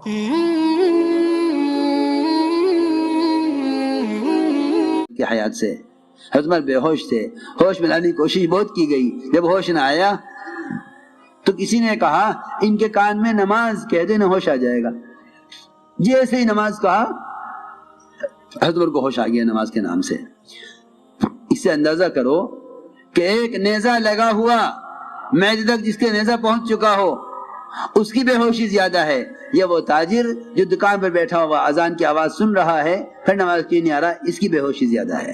کی حیات سے حضرت عمر بے ہوش تھے، ہوش میں لانے کی کوشش بہت کی گئی، جب ہوش نہ آیا تو کسی نے کہا ان کے کان میں نماز کہہ دے نہ ہوش آ جائے گا، جیسے ہی نماز کہا حضرت عمر کو ہوش آ گیا نماز کے نام سے۔ اس سے اندازہ کرو کہ ایک نیزہ لگا ہوا معدے تک جس کے نیزہ پہنچ چکا ہو اس کی بے ہوشی زیادہ ہے، یا وہ تاجر جو دکان پر بیٹھا ہوا اذان کی آواز سن رہا ہے پھر نماز کی نہیں آ رہا، اس کی بے ہوشی زیادہ ہے۔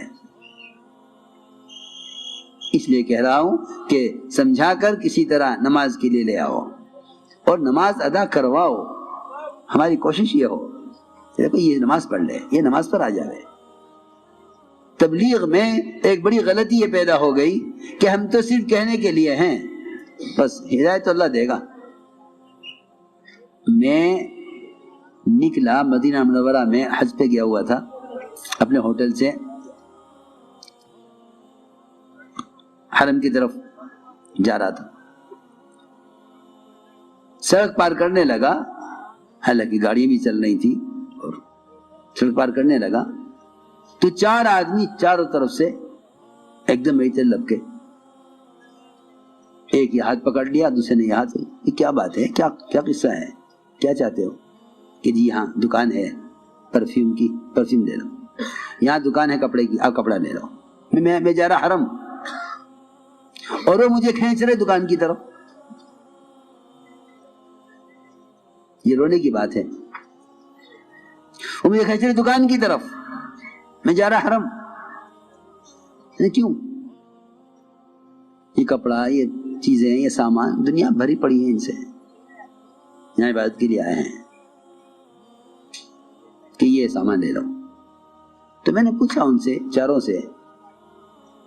اس لیے کہہ رہا ہوں کہ سمجھا کر کسی طرح نماز کے لیے لے آؤ اور نماز ادا کرواؤ۔ ہماری کوشش یہ ہو دیکھو یہ نماز پڑھ لے، یہ نماز پر آ جائے۔ تبلیغ میں ایک بڑی غلطی یہ پیدا ہو گئی کہ ہم تو صرف کہنے کے لیے ہیں، بس ہدایت تو اللہ دے گا۔ میں نکلا مدینہ منورہ میں حج پہ گیا ہوا تھا، اپنے ہوٹل سے حرم کی طرف جا رہا تھا، سڑک پار کرنے لگا، حالانکہ گاڑیاں بھی چل رہی تھی، اور سڑک پار کرنے لگا تو چار آدمی چاروں طرف سے ایک دم میری طرف لپکے، ایک یہ ہاتھ پکڑ لیا، دوسرے نے یہ ہاتھ، یہ کیا بات ہے، کیا قصہ ہے، کیا چاہتے ہو؟ کہ جی یہاں دکان ہے پرفیوم کی، پرفیوم لے لو، یہاں دکان ہے کپڑے کی، آپ کپڑا لے لو۔ میں جا رہا حرم اور وہ مجھے کھینچ رہے دکان کی طرف، یہ رونے کی بات ہے، وہ مجھے کھینچ رہے دکان کی طرف، میں جا رہا حرم، کیوں؟ یہ کپڑا، یہ چیزیں، یہ سامان دنیا بھری پڑی ہے ان سے، یہاں عبادت کے لیے آئے ہیں کہ یہ سامان لے لو۔ تو میں نے پوچھا ان سے چاروں سے،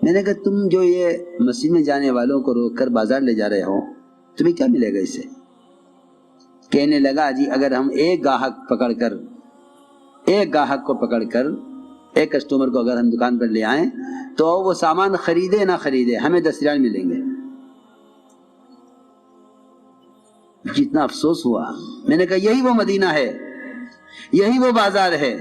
میں نے کہا تم جو یہ مسجد میں جانے والوں کو روک کر بازار لے جا رہے ہو تمہیں کیا ملے گا اس سے؟ کہنے لگا جی اگر ہم ایک گاہک کو پکڑ کر ایک کسٹمر کو اگر ہم دکان پر لے آئیں تو وہ سامان خریدے نہ خریدے ہمیں 10 ریال ملیں گے۔ جتنا افسوس ہوا، میں نے کہا یہی وہ مدینہ ہے، یہی وہ بازار ہے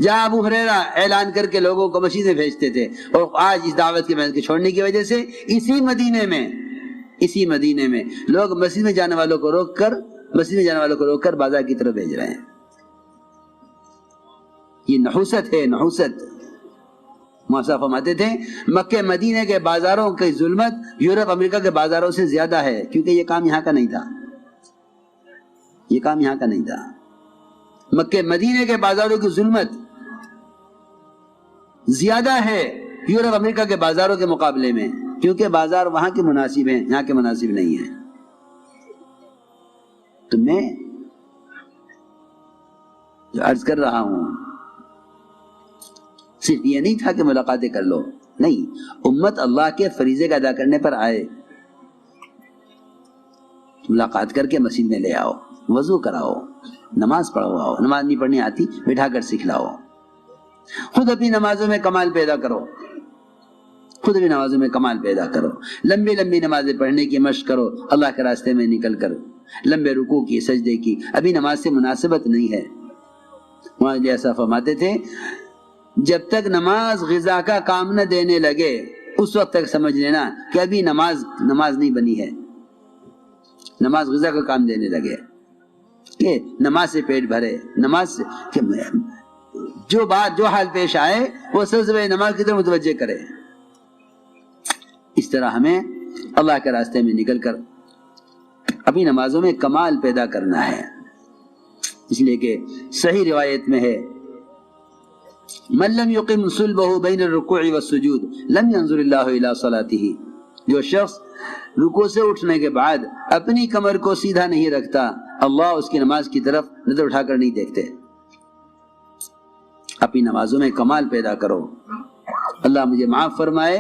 جہاں ابو ہریرہ اعلان کر کے لوگوں کو مسجد میں بھیجتے تھے، اور آج اس دعوت کے محنت کے چھوڑنے کی وجہ سے اسی مدینے میں لوگ مسجد میں جانے والوں کو روک کر بازار کی طرف بھیج رہے ہیں۔ یہ نحوست ہے، نحوست۔ موسیٰ فرماتے تھے مکہ مدینے کے بازاروں کی ظلمت یورپ امریکہ کے بازاروں سے زیادہ ہے، کیونکہ یہ کام یہاں کا نہیں تھا، مکہ مدینے کے بازاروں کی ظلمت زیادہ ہے یورپ امریکہ کے بازاروں کے مقابلے میں، کیونکہ بازار وہاں کے مناسب ہیں، یہاں کے مناسب نہیں ہیں۔ تو میں جو عرض کر رہا ہوں صرف یہ نہیں تھا کہ ملاقاتیں کر لو، نہیں، امت اللہ کے فریضے کا ادا کرنے پر آئے، ملاقات کر کے مسجد میں لے آؤ، وضو کراؤ، نماز پڑھواؤ، نماز نہیں پڑھنی آتی بٹھا کر سکھلاؤ، خود اپنی نمازوں میں کمال پیدا کرو، لمبی نمازیں پڑھنے کی مشق کرو، اللہ کے راستے میں نکل کر، لمبے رکوع کی، سجدے کی، ابھی نماز سے مناسبت نہیں ہے۔ وہاں ایسا فرماتے تھے جب تک نماز غذا کا کام نہ دینے لگے اس وقت تک سمجھ لینا کہ ابھی نماز نہیں بنی ہے، نماز غذا کا کام دینے لگے کہ نماز سے پیٹ بھرے، نماز سے کہ جو حال پیش آئے وہ سب سے نماز کی طرف متوجہ کرے۔ اس طرح ہمیں اللہ کے راستے میں نکل کر اپنی نمازوں میں کمال پیدا کرنا ہے، اس لیے کہ صحیح روایت میں ہے من لم يقم صلبه بين الركوع والسجود لم ينظر الله الى صلاته، جو شخص رکوع سے اٹھنے کے بعد اپنی کمر کو سیدھا نہیں رکھتا اللہ اس کی نماز کی طرف نظر اٹھا کر نہیں دیکھتے۔ اپنی نمازوں میں کمال پیدا کرو، اللہ مجھے معاف فرمائے۔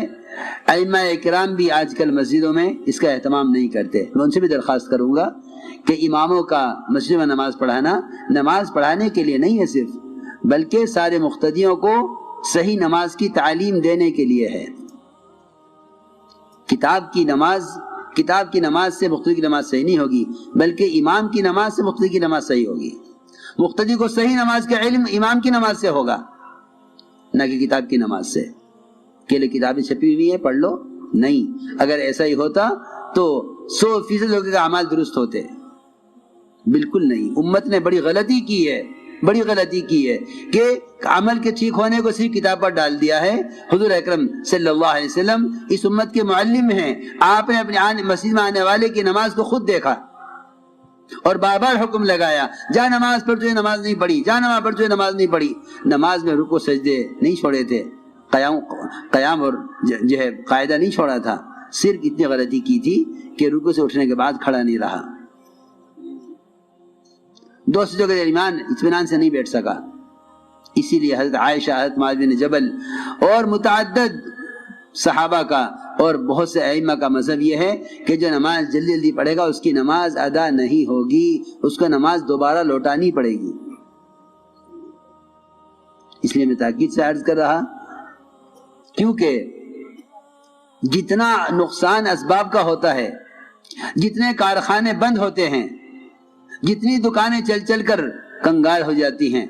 ائمہ کرام بھی آج کل مسجدوں میں اس کا اہتمام نہیں کرتے، میں ان سے بھی درخواست کروں گا کہ اماموں کا مسجد میں نماز پڑھانا نماز پڑھانے کے لیے نہیں ہے صرف، بلکہ سارے مقتدیوں کو صحیح نماز کی تعلیم دینے کے لیے ہے۔ کتاب کی نماز کتاب کی نماز سے مقتدی کی نماز صحیح نہیں ہوگی، بلکہ امام کی نماز سے مقتدی کی نماز صحیح ہوگی۔ مقتدی کو صحیح نماز کا علم امام کی نماز سے ہوگا، نہ کہ کتاب کی نماز سے، کہ لئے کتابیں چھپی ہوئی ہیں پڑھ لو۔ نہیں، اگر ایسا ہی ہوتا تو 100% لوگوں کے اعمال درست ہوتے، بالکل نہیں۔ امت نے بڑی غلطی کی ہے کہ عمل کے ٹھیک ہونے کو صرف کتاب پر ڈال دیا ہے۔ حضور اکرم صلی اللہ علیہ وسلم اس امت کے معلم ہیں، آپ نے اپنے مسجد میں آنے والے کی نماز کو خود دیکھا اور بار بار حکم لگایا، جا نماز پڑھ، تجھے نماز نہیں پڑھی، جا نماز پڑھ، تجھے نماز نہیں پڑھی۔ نماز میں رکوع سجدے نہیں چھوڑے تھے، قیام اور جو ہے قاعدہ نہیں چھوڑا تھا، صرف اتنی غلطی کی تھی کہ رکوع سے اٹھنے کے بعد کھڑا نہیں رہا، دو سجدوں کے درمیان اطمینان سے نہیں بیٹھ سکا۔ اسی لیے حضرت عائشہ، حضرت معاذ بن جبل اور متعدد صحابہ کا اور بہت سے ائمہ کا مذہب یہ ہے کہ جو نماز جلدی جلدی پڑھے گا اس کی نماز ادا نہیں ہوگی، اس کو نماز دوبارہ لوٹانی پڑے گی۔ اس لیے میں تاکید سے عرض کر رہا، کیونکہ جتنا نقصان اسباب کا ہوتا ہے، جتنے کارخانے بند ہوتے ہیں، جتنی دکانیں چل چل کر کنگال ہو جاتی ہیں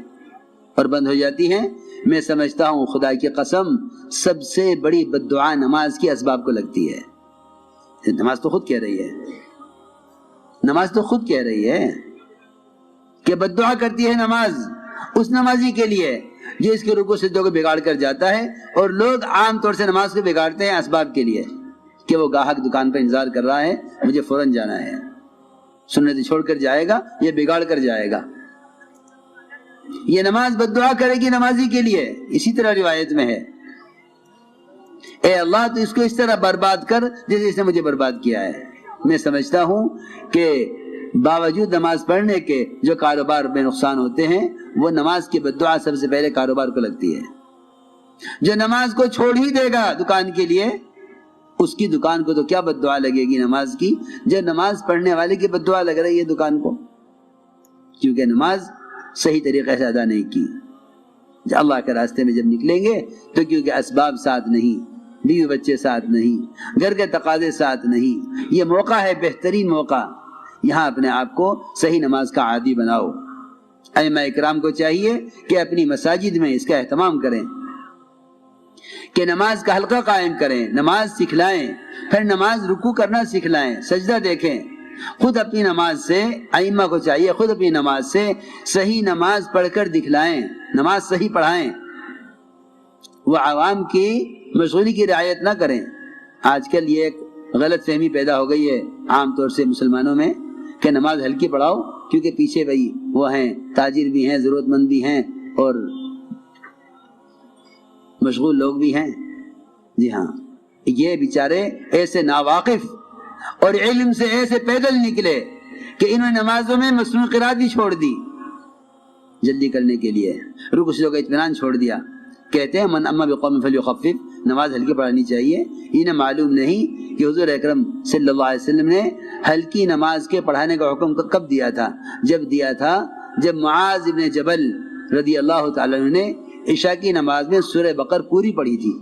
اور بند ہو جاتی ہیں، میں سمجھتا ہوں خدا کی قسم سب سے بڑی بد دعا نماز کی اسباب کو لگتی ہے۔ نماز تو خود کہہ رہی ہے کہ بد دعا کرتی ہے نماز اس نمازی کے لیے جو اس کے رکوع سجدوں کو بگاڑ کر جاتا ہے، اور لوگ عام طور سے نماز کو بگاڑتے ہیں اسباب کے لیے کہ وہ گاہک دکان پہ انتظار کر رہا ہے، مجھے فوراً جانا ہے، سنت چھوڑ کر جائے گا یا بگاڑ کر جائے گا۔ یہ نماز بد دعا کرے گی نمازی کے لیے۔ اسی طرح روایت میں ہے، اے اللہ تو اس کو اس طرح برباد کر جیسے اس نے مجھے برباد کیا ہے۔ میں سمجھتا ہوں کہ باوجود نماز پڑھنے کے جو کاروبار میں نقصان ہوتے ہیں، وہ نماز کی بد دعا سب سے پہلے کاروبار کو لگتی ہے۔ جو نماز کو چھوڑ ہی دے گا دکان کے لیے، اس کی دکان کو تو کیا بد دعا لگے گی نماز کی، جو نماز پڑھنے والے کی بد دعا لگ رہی ہے دکان کو، کیونکہ نماز صحیح طریقے سے ادا نہیں کی۔ جب اللہ کے راستے میں جب نکلیں گے تو کیونکہ اسباب ساتھ نہیں، بیوی بچے ساتھ نہیں، گھر کے تقاضے ساتھ نہیں، یہ موقع ہے، بہترین موقع، یہاں اپنے آپ کو صحیح نماز کا عادی بناؤ۔ ائمہ اکرام کو چاہیے کہ اپنی مساجد میں اس کا اہتمام کریں، کہ نماز کا حلقہ قائم کریں، نماز سکھلائیں، پھر نماز رکوع کرنا سکھلائیں، سجدہ دیکھیں، خود اپنی نماز سے، ائمہ کو چاہیے خود اپنی نماز سے صحیح نماز پڑھ کر دکھلائیں، نماز صحیح پڑھائیں، وہ عوام کی مشغولی کی رعایت نہ کریں۔ آج کل یہ ایک غلط فہمی پیدا ہو گئی ہے عام طور سے مسلمانوں میں کہ نماز ہلکی پڑھاؤ، کیونکہ پیچھے بھائی وہ ہیں، تاجر بھی ہیں، ضرورت مند بھی ہیں اور مشغول لوگ بھی ہیں۔ جی ہاں، یہ بیچارے ایسے ناواقف اور علم سے ایسے پیدل نکلے کہ انہوں نے نمازوں میں مسنون قرات بھی چھوڑ دی، جلدی کرنے کے لیے رکوع سجدوں کا اطمینان چھوڑ دیا۔ کہتے ہیں من اما بقوم فلیخفف، نماز ہلکی پڑھانی چاہیے۔ انہیں معلوم نہیں کہ حضور اکرم صلی اللہ علیہ وسلم نے ہلکی نماز کے پڑھانے کا حکم کب دیا تھا؟ جب معاذ بن جبل رضی اللہ تعالیٰ عنہ نے عشاء کی نماز میں سورہ بقر پوری پڑھی تھی،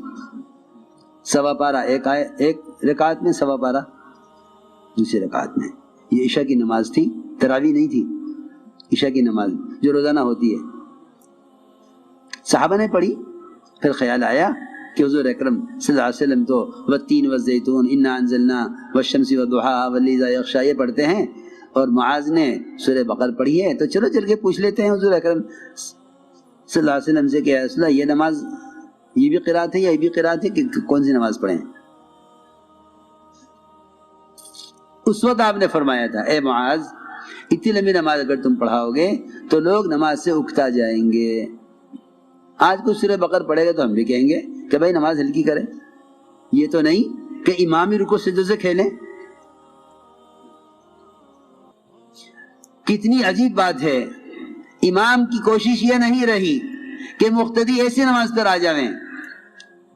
سوا پارہ، ایک رکعت میں سوا پارہ، دوسری رکعت میں۔ یہ عشاء کی نماز تھی، تراویح نہیں تھی، عشاء کی نماز جو روزانہ ہوتی ہے۔ صحابہ نے پڑھی، پھر خیال آیا کہ حضور اکرم صلی اللہ علیہ وسلم تو والتین والزیتون انا انزلنا والشمس والضحیٰ واللیل اذا یغشیٰ یہ پڑھتے ہیں، اور معاذ نے سورہ بقر پڑھی ہے، تو چلو چل کے پوچھ لیتے ہیں حضور اکرم صلی اللہ علیہ وسلم سے کہ یا رسول اللہ یہ نماز یہ بھی قرات ہے یا یہ بھی قرات ہے، کہ کون سی نماز پڑھیں؟ اس وقت آپ نے فرمایا تھا اے معاذ اتنی لمبی نماز اگر تم پڑھاؤ گے تو لوگ نماز سے اکتا جائیں گے۔ آج کچھ سورہ بقر پڑھے گا تو ہم بھی کہیں گے کہ بھائی نماز ہلکی کریں، یہ تو نہیں کہ امامی رکوع سجدوں سے کھیلیں۔ کتنی عجیب بات ہے، امام کی کوشش یہ نہیں رہی کہ مقتدی ایسی نماز پر آ جائیں،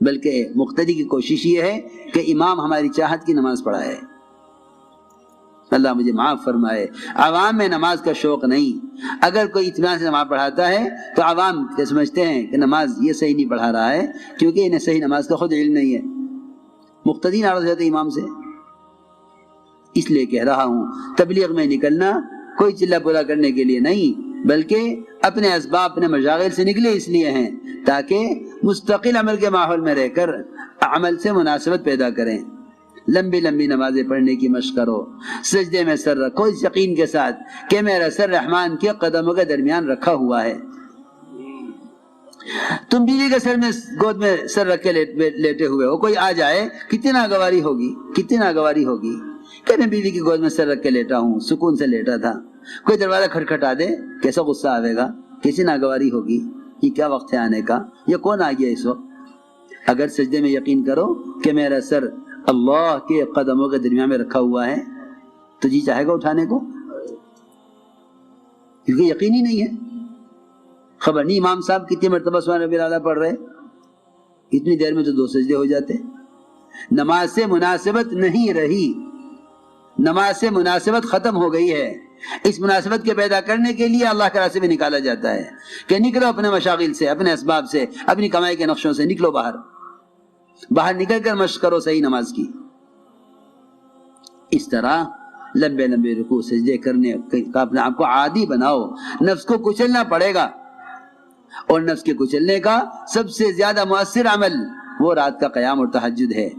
بلکہ مقتدی کی کوشش یہ ہے کہ امام ہماری چاہت کی نماز پڑھائے۔ اللہ مجھے معاف فرمائے۔ عوام میں نماز کا شوق نہیں، اگر کوئی اطمینان سے نماز پڑھاتا ہے تو عوام سمجھتے ہیں کہ نماز یہ صحیح نہیں پڑھا رہا ہے، کیونکہ انہیں صحیح نماز کا خود علم نہیں ہے، مقتدی ناراض ہوتے امام سے۔ اس لیے کہہ رہا ہوں تبلیغ میں نکلنا کوئی چلہ پورا کرنے کے لیے نہیں، بلکہ اپنے اسباب اپنے مشاغل سے نکلے اس لیے ہیں تاکہ مستقل عمل کے ماحول میں رہ کر عمل سے مناسبت پیدا کریں۔ لمبی لمبی نمازیں پڑھنے کی مشق کرو، سجدے میں سر رکھو اس یقین کے ساتھ کہ میرا سر رحمان کے قدموں کے درمیان رکھا ہوا ہے۔ تم بیوی کے سر میں گود میں سر رکھ کے لیٹے ہوئے ہو، کوئی آ جائے کتنی ناگواری ہوگی، کتنی ناگواری ہوگی کہ میں بیوی کی گود میں سر رکھ کے لیٹا ہوں، سکون سے لیٹا تھا، کوئی دروازہ کھٹکھٹا دے کیسا غصہ آئے گا، کیسی ناگواری ہوگی، یہ کیا وقت ہے آنے کا، یہ کون آ گیا اس وقت۔ اگر سجدے میں یقین کرو کہ میرا سر اللہ کے قدموں کے درمیان میں رکھا ہوا ہے تو جی چاہے گا اٹھانے کو، کیونکہ یقین ہی نہیں ہے۔ خبر نہیں امام صاحب کتنی مرتبہ سبحان ربی الاعلیٰ پڑھ رہے، اتنی دیر میں تو 2 سجدے ہو جاتے۔ نماز سے مناسبت نہیں رہی، نماز سے مناسبت ختم ہو گئی ہے۔ اس مناسبت کے پیدا کرنے کے لیے اللہ کے راستے میں نکالا جاتا ہے کہ نکلو اپنے مشاغل سے، اپنے اسباب سے، اپنی کمائی کے نقشوں سے نکلو باہر، باہر نکل کر مشق کرو صحیح نماز کی۔ اس طرح لمبے لمبے رکوع سجدے کرنے کا اپنے آپ کو عادی بناؤ۔ نفس کو کچلنا پڑے گا، اور نفس کے کچلنے کا سب سے زیادہ مؤثر عمل وہ رات کا قیام اور تہجد ہے۔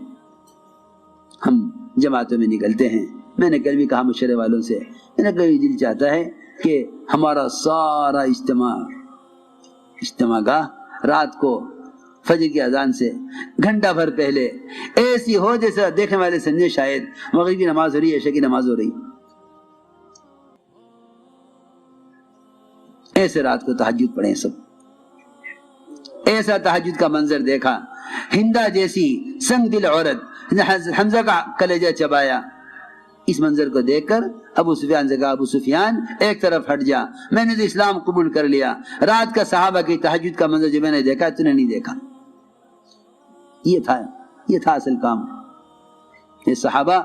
ہم جماعتوں میں نکلتے ہیں، میں نے کل بھی کہا مشورے والوں سے، میرا کبھی دل چاہتا ہے کہ ہمارا سارا اجتماع گاہ رات کو فجر کی اذان سے گھنٹہ بھر پہلے ایسی ہو جیسا دیکھنے والے سمجھے شاید مغرب کی نماز ہو رہی ہے، عشاء کی نماز ہو رہی، ایسے رات کو تہجد پڑھیں سب۔ ایسا تہجد کا منظر دیکھا، ہندا جیسی سنگ دل عورت حمزہ کا کلیجہ چبایا، اس منظر کو دیکھ کر ابو سفیان سے کہا ابو سفیان ایک طرف ہٹ جا، میں نے تو اسلام قبول کر لیا، رات کا صحابہ کی تہجد کا منظر جو میں نے دیکھا تو نے نہیں دیکھا۔ یہ تھا اصل کام۔ یہ صحابہ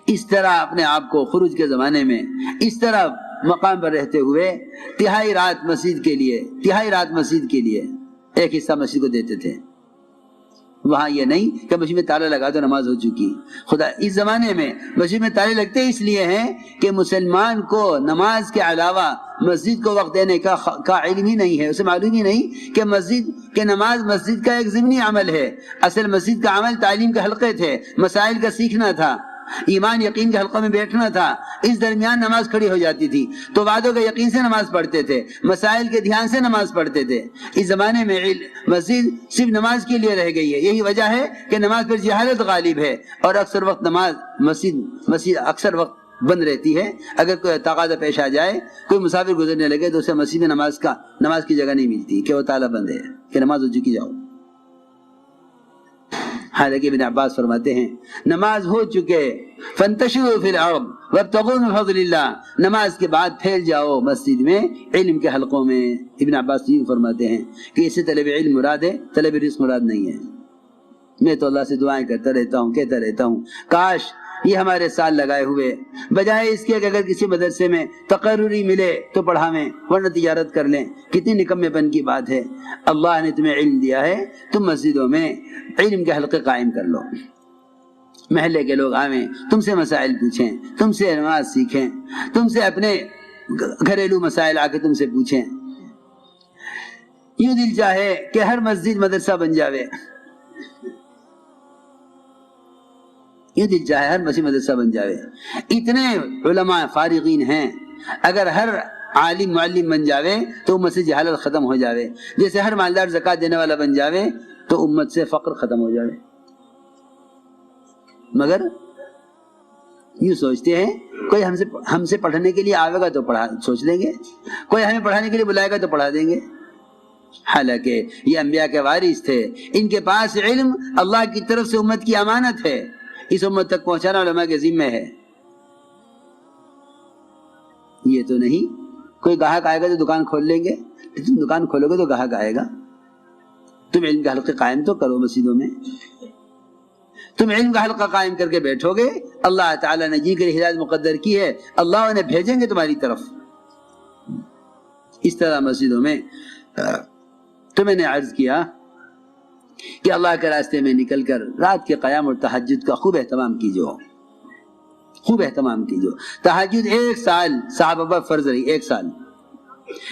اس طرح اپنے آپ کو خروج کے زمانے میں اس طرح مقام پر رہتے ہوئے تہائی رات مسجد کے لیے ایک حصہ مسجد کو دیتے تھے۔ وہاں یہ نہیں کہ مسجد میں تالا لگا تو نماز ہو چکی، خدا اس زمانے میں مسجد میں تالے لگتے اس لیے ہیں کہ مسلمان کو نماز کے علاوہ مسجد کو وقت دینے کا علم ہی نہیں ہے، اسے معلوم ہی نہیں کہ نماز مسجد کا ایک ضمنی عمل ہے۔ اصل مسجد کا عمل تعلیم کے حلقے تھے، مسائل کا سیکھنا تھا، ایمان یقین کے حلقوں میں بیٹھنا تھا، اس درمیان نماز کھڑی ہو جاتی تھی تو وعدوں کے یقین سے نماز پڑھتے تھے، مسائل کے دھیان سے نماز پڑھتے تھے۔ اس زمانے میں مسجد صرف نماز کے لیے رہ گئی ہے، یہی وجہ ہے کہ نماز پر جہالت غالب ہے، اور اکثر وقت مسجد اکثر وقت بند رہتی ہے۔ اگر کوئی تقاضا پیش آ جائے، کوئی مسافر گزرنے لگے تو اسے مسجد میں نماز کی جگہ نہیں ملتی کہ وہ تالا بند ہے کہ نماز ہو چکی جاؤ۔ حالانکہ ابن عباس فرماتے ہیں نماز ہو چکے فانتشروا فی الارض وابتغوا من فضل اللہ، نماز کے بعد پھیل جاؤ مسجد میں علم کے حلقوں میں۔ ابن عباس یہ فرماتے ہیں کہ اس سے طلب علم مراد ہے، طلب رزق مراد نہیں ہے۔ میں تو اللہ سے دعائیں کرتا رہتا ہوں، کہتا رہتا ہوں کاش یہ ہمارے سال لگائے ہوئے بجائے اس کے کہ اگر کسی مدرسے میں تقرری ملے تو پڑھاویں ورنہ تجارت کر لیں، کتنی نکمے پن کی بات ہے۔ اللہ نے تمہیں علم دیا ہے، تم مسجدوں میں علم کے حلقے قائم کر لو، محلے کے لوگ آویں، تم سے مسائل پوچھیں، تم سے نماز سیکھیں، تم سے اپنے گھریلو مسائل آ کے تم سے پوچھیں۔ یوں دل چاہے کہ ہر مسجد مدرسہ بن جاوے، یہ دل چاہے ہر مسجد مدرسہ بن جاوے۔ اتنے علماء فارغین ہیں، اگر ہر عالم معلم بن جاوے تو امت سے جہالت ختم ہو جاوے، جیسے ہر مالدار زکوٰۃ دینے والا بن جاوے تو امت سے فقر ختم ہو جاوے۔ مگر یوں سوچتے ہیں کوئی ہم سے پڑھنے کے لیے آئے گا تو سوچ لیں گے، کوئی ہمیں پڑھانے کے لیے بلائے گا تو پڑھا دیں گے۔ حالانکہ یہ انبیاء کے وارث تھے، ان کے پاس علم اللہ کی طرف سے امت کی امانت ہے، اس امت تک پہنچانا علماء کے ذمہ ہے۔ یہ تو نہیں کوئی گاہک آئے گا تو دکان کھول لیں گے، تم دکان کھولو گے تو گاہک آئے گا۔ تم علم کا حلقہ قائم تو کرو مسجدوں میں، تم علم کا حلقہ قائم کر کے بیٹھو گے، اللہ تعالیٰ نے جن کے لیے ہدایت مقدر کی ہے اللہ انہیں بھیجیں گے تمہاری طرف۔ اس طرح مسجدوں میں تو میں نے عرض کیا کہ اللہ کے راستے میں نکل کر رات کے قیام اور تہجد کا خوب اہتمام کیجو۔ خوب اہتمام کیجو. تہجد 1 سال صحابہ پر فرض رہی.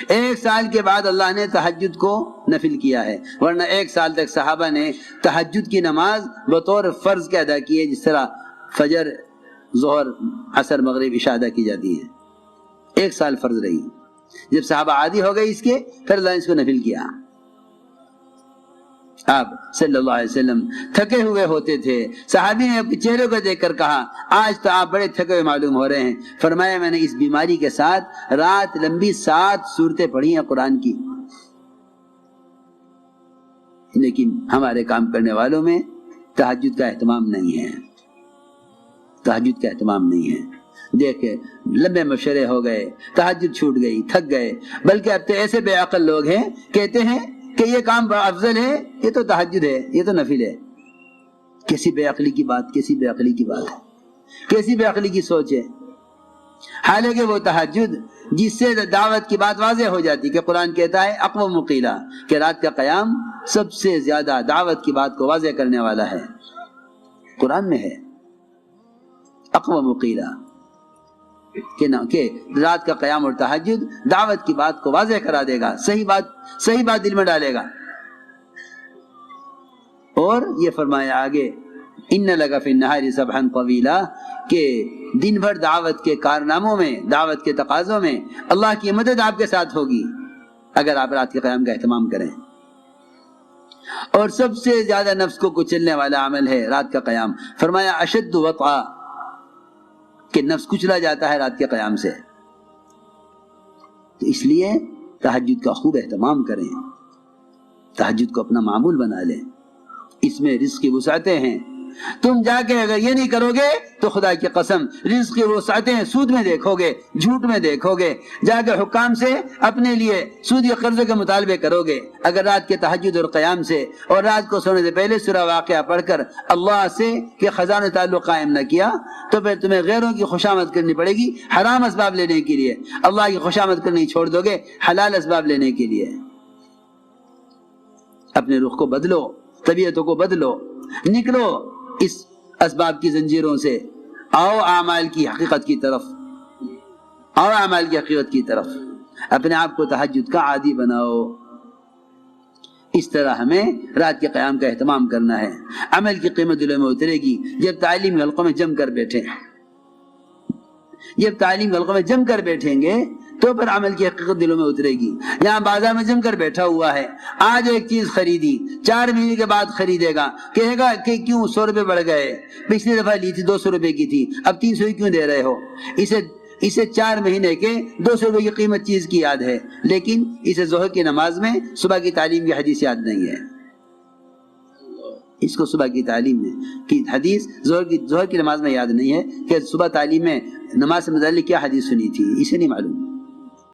1 سال کے بعد اللہ نے تہجد کو نفل کیا ہے، ورنہ 1 سال تک صحابہ نے تہجد کی نماز بطور فرض کے ادا کی ہے، جس طرح فجر، ظہر، عصر، مغرب، عشاء ادا کی جاتی ہے. 1 سال فرض رہی. جب صحابہ عادی ہو گئے اس کے، پھر اللہ نے اس کو نفل کیا. آپ صلی اللہ علیہ وسلم تھکے ہوئے ہوتے تھے. صحابی نے اپنے چہرے کو دیکھ کر کہا آج تو آپ بڑے تھکے ہوئے معلوم ہو رہے ہیں. فرمایا میں نے اس بیماری کے ساتھ رات لمبی 7 سورتیں پڑھی ہیں قرآن کی. لیکن ہمارے کام کرنے والوں میں تہجد کا اہتمام نہیں ہے. تہجد کا اہتمام نہیں ہے. دیکھیں لمبے مشورے ہو گئے، تہجد چھوٹ گئی، تھک گئے. بلکہ اب تو ایسے بے عقل لوگ ہیں کہتے ہیں کہ یہ کام بڑا افضل ہے، یہ تو تہجد ہے، یہ تو نفل ہے. کیسی بے عقلی کی بات، کیسی بے عقلی کی بات ہے، کیسی بے عقلی کی سوچ ہے. حالانکہ وہ تہجد جس سے دعوت کی بات واضح ہو جاتی کہ قرآن کہتا ہے اقوم مقیلا، کہ رات کا قیام سب سے زیادہ دعوت کی بات کو واضح کرنے والا ہے. قرآن میں ہے اقوم مقیلا کہ رات کا قیام اور تہجد دعوت کی بات کو واضح کرا دے گا، صحیح بات دل میں ڈالے گا. اور یہ فرمایا آگے ان لک فی النہار سبحا طویلا، کہ دن بھر دعوت کے کارناموں میں، دعوت کے تقاضوں میں اللہ کی مدد آپ کے ساتھ ہوگی اگر آپ رات کے قیام کا اہتمام کریں. اور سب سے زیادہ نفس کو کچلنے والا عمل ہے رات کا قیام. فرمایا اشد وطئا، کہ نفس کچلا جاتا ہے رات کے قیام سے. تو اس لیے تہجد کا خوب اہتمام کریں، تہجد کو اپنا معمول بنا لیں. اس میں رزق کی وسعتیں ہیں. تم جا کے اگر یہ نہیں کرو گے تو خدا کی قسم رزق کی وسعتیں سود میں دیکھو گے، جھوٹ میں دیکھو گے. جا کے حکام سے اپنے لیے سودی قرضے کے مطالبے کرو گے. اگر رات کے تہجد اور قیام سے اور رات کو سونے سے پہلے سورہ واقعہ پڑھ کر اللہ سے کہ خزانہ تعلق قائم نہ کیا تو پھر تمہیں غیروں کی خوشامد کرنی پڑے گی حرام اسباب لینے کے لیے. اللہ کی خوشامد کرنی چھوڑ دو گے حلال اسباب لینے کے لیے. اپنے رخ کو بدلو، طبیعتوں کو بدلو، نکلو اس اسباب کی زنجیروں سے. آؤ اعمال کی حقیقت کی طرف، آؤ اعمال کی حقیقت کی طرف. اپنے آپ کو تہجد کا عادی بناؤ. اس طرح ہمیں رات کے قیام کا اہتمام کرنا ہے. عمل کی قیمت دلوں میں اترے گی جب تعلیم حلقوں میں جم کر بیٹھیں. جب تعلیم حلقوں میں جم کر بیٹھیں گے تو پھر عمل کی حقیقت دلوں میں اترے گی. یہاں بازار میں جم کر بیٹھا ہوا ہے، آج ایک چیز خریدی، 4 مہینے کے بعد خریدے گا، کہے گا کہ کیوں 100 روپے بڑھ گئے، پچھلی دفعہ لی تھی 200 روپے کی تھی، اب 300 کیوں دے رہے ہو. اسے 4 مہینے کے 200 روپے کی قیمت چیز کی یاد ہے، لیکن اسے ظہر کی نماز میں صبح کی تعلیم کی حدیث یاد نہیں ہے. اس کو صبح کی تعلیم میں کی حدیث ظہر کی نماز میں یاد نہیں ہے کہ صبح تعلیم میں نماز سے متعلق کیا حدیث سنی تھی، اسے نہیں معلوم.